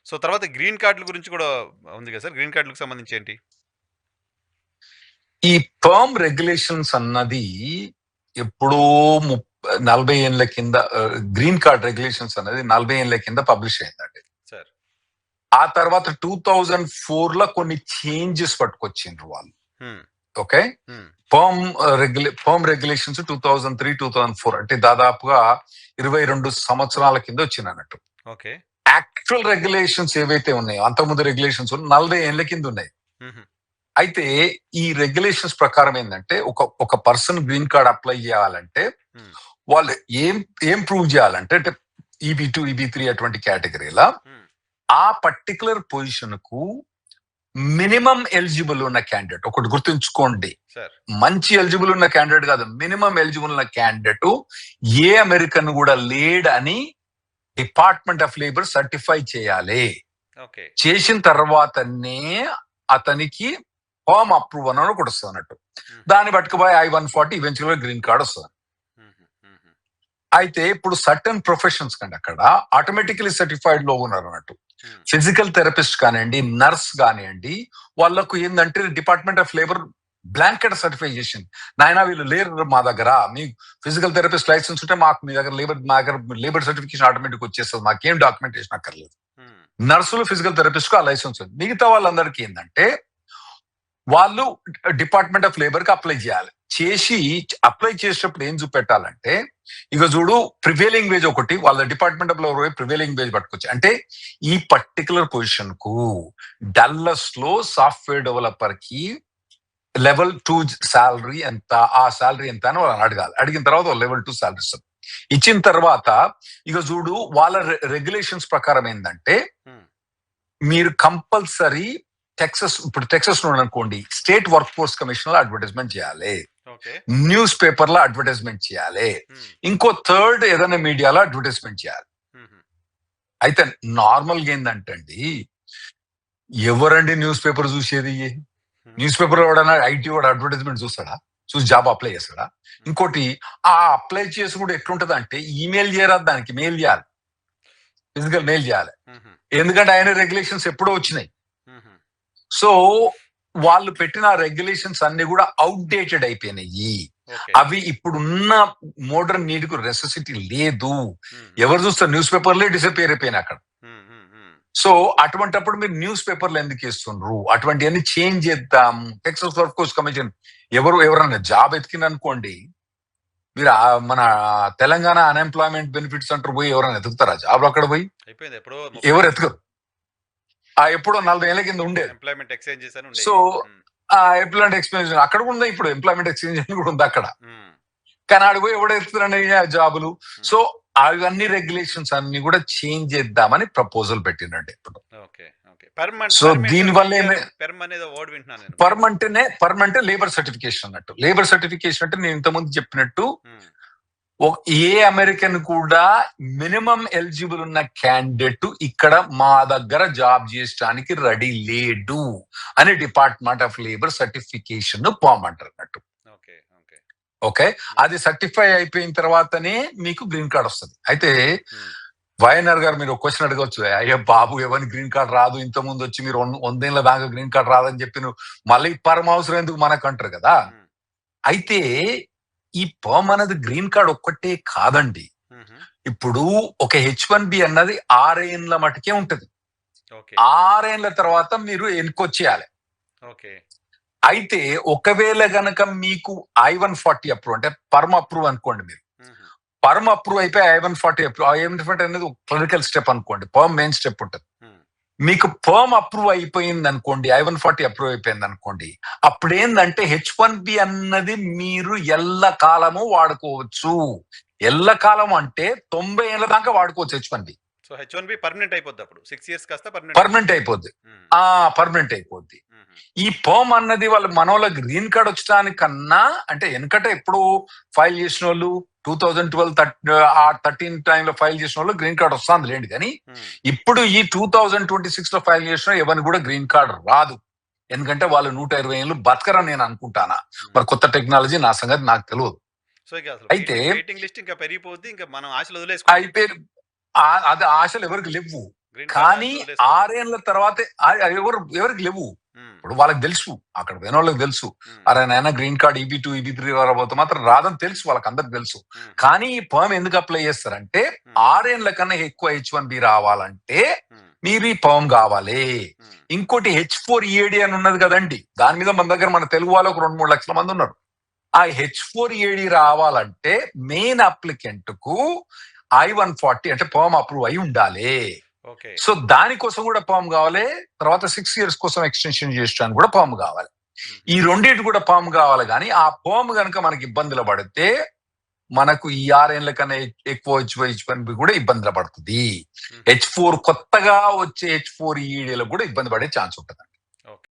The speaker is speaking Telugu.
సో తర్వాత గ్రీన్ కార్డుల గురించి కూడా ఉంది కదా సార్. గ్రీన్ కార్డులకు సంబంధించి ఏంటి? ఈ పర్మ్ రెగ్యులేషన్స్ అన్నది ఎప్పుడో 40 ఏళ్ల కింద గ్రీన్ కార్డ్ రెగ్యులేషన్స్ అన్నది 40 ఏళ్ల కింద పబ్లిష్ అయిందండి సార్. ఆ తర్వాత 2004 లో కొన్ని చేంజెస్ పట్టుకొచ్చిండ్రు వాళ్ళు. ఓకే, పర్మ్ రెగ్యులేషన్స్ 2003-2004 అంటే దాదాపుగా 22 సంవత్సరాల కింద వచ్చింది అన్నట్టు. ఓకే, యాక్చువల్ రెగ్యులేషన్స్ ఏవైతే ఉన్నాయో అంతకుముందు రెగ్యులేషన్స్ 40 ఏళ్ల కింద ఉన్నాయి. అయితే ఈ రెగ్యులేషన్స్ ప్రకారం ఏంటంటే ఒక పర్సన్ గ్రీన్ కార్డ్ అప్లై చేయాలంటే వాళ్ళు ఏం ప్రూవ్ చేయాలంటే అంటే EB2, EB3 అటువంటి కేటగిరీలా ఆ పర్టికులర్ పొజిషన్ కు మినిమం ఎలిజిబుల్ ఉన్న క్యాండిడేట్, ఒకటి గుర్తుంచుకోండి, మంచి ఎలిజిబుల్ ఉన్న క్యాండిడేట్ కాదు, మినిమం ఎలిజిబుల్ ఉన్న క్యాండిడేట్ ఏ అమెరికన్ కూడా లేడని డిపార్ట్మెంట్ ఆఫ్ లేబర్ సర్టిఫై చేయాలి. చేసిన తర్వాతనే అతనికి ఫామ్ అప్రూవ్ అని ఒకటి వస్తుంది అన్నట్టు. దాన్ని పట్టుకుపోయి I-140 ఈవెన్చువల్ గ్రీన్ కార్డ్ వస్తుంది. అయితే ఇప్పుడు సర్టన్ ప్రొఫెషన్స్ కండి అక్కడ ఆటోమేటికలీ సర్టిఫైడ్ లో ఉన్నారు అన్నట్టు. ఫిజికల్ థెరపిస్ట్ కానివ్వండి, నర్స్ కానివ్వండి, వాళ్ళకు ఏంటంటే department of labour blanket certify చేసింది. నాయన వీళ్ళు లేరు మా దగ్గర, మీ ఫిజికల్ థెరపిస్ట్ లైసెన్స్ ఉంటే మాకు మీ దగ్గర లేబర్ సర్టిఫికేషన్ ఆటోమేటిక్ వచ్చేస్తుంది, మాకేం డాక్యుమెంటేషన్ అక్కర్లేదు. నర్సులు ఫిజికల్ థెరపిస్ట్ కు ఆ లైసెన్స్ ఉంది. మిగతా వాళ్ళందరికీ ఏంటంటే వాళ్ళు డిపార్ట్మెంట్ ఆఫ్ లేబర్ కి అప్లై చేయాలి. అప్లై చేసేటప్పుడు ఏం చూపెట్టాలంటే ఇక చూడు ప్రివేలింగ్ వేజ్ ఒకటి, వాళ్ళ department of labour prevailing wage పట్టుకోవచ్చు. అంటే ఈ పర్టికులర్ పొజిషన్ కు డల్లస్ లో సాఫ్ట్వేర్ డెవలపర్ కి లెవెల్ 2 శాలరీ ఎంత, ఆ శాలరీ ఎంత అని వాళ్ళని అడగాలి. అడిగిన తర్వాత లెవెల్ 2 శాలరీ ఇస్తారు. ఇచ్చిన తర్వాత ఇక చూడు వాళ్ళ రెగ్యులేషన్స్ ప్రకారం ఏంటంటే మీరు కంపల్సరీ టెక్సస్ లో అనుకోండి, స్టేట్ వర్క్ ఫోర్స్ కమిషన్ లో అడ్వర్టైజ్మెంట్ చేయాలి, న్యూస్ పేపర్ లో అడ్వర్టైజ్మెంట్ చేయాలి, ఇంకో థర్డ్ ఏదైనా మీడియాలో అడ్వర్టైజ్మెంట్ చేయాలి. అయితే నార్మల్ గా ఏంటంటండి, ఎవరండి న్యూస్ పేపర్ చూసేది? న్యూస్ పేపర్ ఎవడన్నా IT వాడు అడ్వర్టైజ్మెంట్ చూస్తాడా? చూసి జాబ్ అప్లై చేస్తాడా? ఇంకోటి ఆ అప్లై చేసి కూడా ఎట్లుంటది అంటే ఈమెయిల్ చేయరాదు, దానికి మెయిల్ చేయాలి, ఫిజికల్ మెయిల్ చేయాలి. ఎందుకంటే ఆయన రెగ్యులేషన్స్ ఎప్పుడో వచ్చినాయి. సో వాళ్ళు పెట్టిన రెగ్యులేషన్స్ అన్ని కూడా అవుట్డేటెడ్ అయిపోయినాయి. అవి ఇప్పుడున్న మోడర్న్ నీడ్ కు నెసెసిటీ లేదు. ఎవరు చూస్తారు? న్యూస్ పేపర్లే డిసపియర్ అయిపోయినాయి అక్కడ. సో అటువంటిప్పుడు మీరు న్యూస్ పేపర్లు ఎందుకు ఇస్తుండ్రు? అటువంటివన్నీ చేంజ్ చేద్దాం. టెక్సస్ వర్క్ ఫోర్స్ కమిషన్ ఎవరైనా జాబ్ ఎతికిన అనుకోండి, మీరు మన తెలంగాణ అన్ఎంప్లాయ్మెంట్ బెనిఫిట్స్ సెంటర్ పోయి ఎవరైనా ఎతుకుతారా జాబ్? అక్కడ పోయి ఎవరు ఎతుకరు. ఎప్పుడో 40 ఏళ్ల కింద ఉండేది ఎంప్లాయ్మెంట్ ఎక్స్చేంజ్. సో ఆ ఎంప్లాయ్మెంట్ ఎక్స్చేంజ్ అక్కడ కూడా ఉంది, ఇప్పుడు ఎంప్లాయ్మెంట్ ఎక్స్చేంజ్ అని కూడా ఉంది అక్కడ. కానీ ఆడ పోయి ఎవడో ఎత్తుతున్నాయి జాబులు. సో అవన్నీ రెగ్యులేషన్స్ అన్ని కూడా చేంజ్ చేద్దామని ప్రపోజల్ పెట్టినండి ఇప్పుడు. సో దీని వల్ల పర్మనెంట్ లేబర్ సర్టిఫికేషన్ అన్నట్టు. లేబర్ సర్టిఫికేషన్ అంటే నేను ఇంతకుముందు చెప్పినట్టు ఏ అమెరికన్ కూడా మినిమం ఎలిజిబుల్ ఉన్న క్యాండిడేట్ ఇక్కడ మా దగ్గర జాబ్ చేయడానికి రెడీ లేడు అని డిపార్ట్మెంట్ ఆఫ్ లేబర్ సర్టిఫికేషన్ పోమంటారు అన్నట్టు. ఓకే, అది సర్టిఫై అయిపోయిన తర్వాతనే మీకు గ్రీన్ కార్డ్ వస్తుంది. అయితే వైఎన్ఆర్ గారు మీరు ఒక క్వశ్చన్ అడగవచ్చు, అయ్యా బాబు ఎవరిని గ్రీన్ కార్డ్ రాదు, ఇంత ముందు వచ్చి మీరు 100 ఏళ్ల దాకా గ్రీన్ కార్డ్ రాదని చెప్పి నువ్వు మళ్ళీ పరమ అవసరం ఎందుకు మనకు అంటారు కదా. అయితే ఈ పర్మ్ అనేది గ్రీన్ కార్డ్ ఒక్కటే కాదండి. ఇప్పుడు ఒక H-1B అన్నది 6 ఏళ్ల మటుకే ఉంటది. 6 ఏళ్ల తర్వాత మీరు ఎన్కొచ్చేయాలి. అయితే ఒకవేళ గనక మీకు I-140 అప్రూవ్ అంటే పర్మ్ అప్రూవ్ అనుకోండి, మీరు పర్మ్ అప్రూవ్ అయిపోయి I-140 అప్రూవ్, I-140 అనేది ఒక క్లినికల్ స్టెప్ అనుకోండి, పర్మ్ మెయిన్ స్టెప్ ఉంటుంది. మీకు పర్మ్ అప్రూవ్ అయిపోయింది అనుకోండి, I-140 అప్రూవ్ అయిపోయింది అనుకోండి, అప్పుడు ఏంటంటే H-1B అన్నది మీరు ఎల్ల కాలము వాడుకోవచ్చు. ఎల్ల కాలం అంటే 90 ఏళ్ల దాకా వాడుకోవచ్చు H-1B. సో H-1B పర్మనెంట్ అయిపోద్ది, అప్పుడు 6 years కాస్త పర్మనెంట్ అయిపోద్ది. పర్మనెంట్ అయిపోద్ది. ఈ పర్మ్ అన్నది వాళ్ళ మనోళ్ళ గ్రీన్ కార్డ్ వచ్చడానికన్నా అంటే వెనకట ఎప్పుడు ఫైల్ చేసిన వాళ్ళు 2012-13 టైంలో ఫైల్ చేసిన వాళ్ళు గ్రీన్ కార్డ్ వస్తుంది లేండి. కానీ ఇప్పుడు ఈ 2026 లో ఫైల్ చేసిన ఎవరిని కూడా గ్రీన్ కార్డ్ రాదు. ఎందుకంటే వాళ్ళు 120 ఏళ్ళు బతకరని నేను అనుకుంటానా. మరి కొత్త టెక్నాలజీ నా సంగతి నాకు తెలియదు. అయితే పెరిగిపోద్ది, ఇంకా మనం ఆశలు అది ఆశలు ఎవరికి లేవు. గ్రీన్ కానీ 6 ఏళ్ల తర్వాత ఎవరికి లేవు. ఇప్పుడు వాళ్ళకి తెలుసు, అక్కడ పోయిన వాళ్ళకి తెలుసు, అరే నాయన గ్రీన్ కార్డ్ EB2 EB3 రాబోతే మాత్రం రాదని తెలుసు, వాళ్ళకి అందరికి తెలుసు. కానీ ఈ పర్మ్ ఎందుకు అప్లై చేస్తారంటే 6 ఏళ్ల కన్నా ఎక్కువ H1B రావాలంటే మీరు ఈ పర్మ్ కావాలి. ఇంకోటి H4EAD అని ఉన్నది కదండి, దాని మీద మన దగ్గర మన తెలుగు వాళ్ళు ఒక 2-3 లక్షల మంది ఉన్నారు. ఆ H4EAD రావాలంటే మెయిన్ అప్లికెంట్ కు I-140 అంటే పర్మ్ అప్రూవ్ అయి ఉండాలి. సో దానికోసం కూడా పర్మ్ కావాలి. తర్వాత 6 years కోసం ఎక్స్టెన్షన్ చేయడానికి కూడా పర్మ్ కావాలి. ఈ రెండింటి కూడా పర్మ్ కావాలి. కానీ ఆ పర్మ్ కనుక మనకి ఇబ్బందులు పడితే మనకు ఈ 6 ఏళ్ల కన్నా ఎక్కువ H1B కూడా ఇబ్బందులు పడుతుంది. H4 కొత్తగా వచ్చే H4EAD కూడా ఇబ్బంది పడే ఛాన్స్ ఉంటుంది.